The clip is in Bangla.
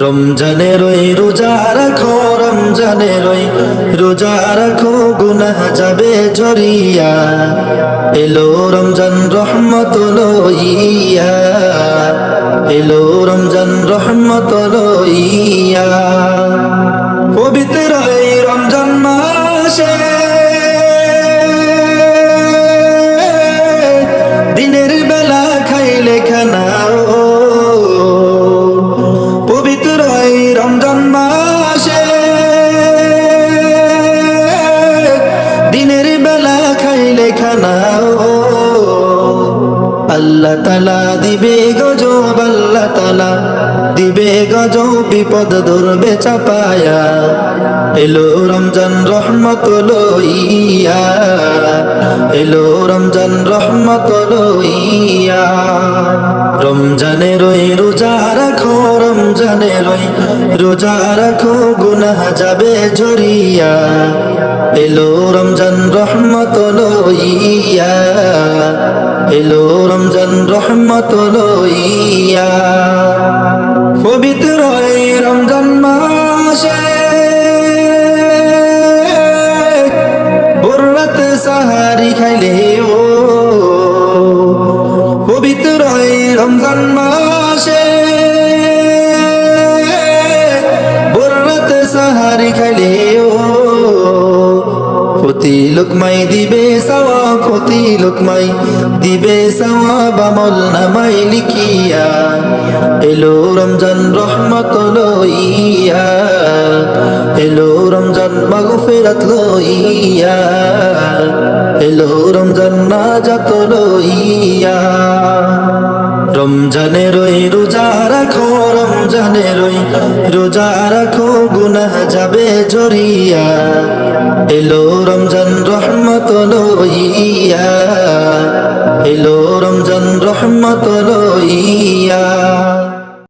রমজানের ওই রোজা রাখো, রমজানের ওই রোজা রাখো, গুনাহ যাবে ঝরিয়া। এলো রমজান রহমত লইয়া, এলো রমজান রহমত লইয়া। পবিত্র এই রমজান মাসে দিনের বেলা খাইলে খানা, পবিত্র এই রমজান মাসে দিনের বেলা খাইলে খানা, আল্লাহ তাআলা দিবে গজব, আল্লাহ তাআলা দিবে গজব, বিপদ ধরবে চাপায়া। এলো রমজান রহমত লইয়া, এলো রমজান রহমত লইয়া। রমজানের ওই রোজা রাখো, রমজানের ওই রোজা রাখো, গুনাহ যাবে ঝরিয়া। এলো রমজান রহমত লইয়া, এলো রমজান রহমত লইয়া। পবিত্র এই রমজান মাসে বররাত সাহারি খাইলে, ও পবিত্র এই রমজান মাসে বররাত সাহারি খাইলে, ও প্রতি লোকমাই দিবে সওয়াব, প্রতি লোকমাই দিবে সওয়াব, আমল নামাই লিখিয়া। এলো রমজান রহমত লইয়া, এলো রমজান মাগফিরাত লইয়া, এলো রমজান নাজাত লইয়া। রমজানের ওই রোজা রাখো, রমজানের ওই রোজা রাখো, গুনাহ যাবে ঝরিয়া। এলো রমজান রহমত লইয়া, এলো রমজান রহমত লইয়া।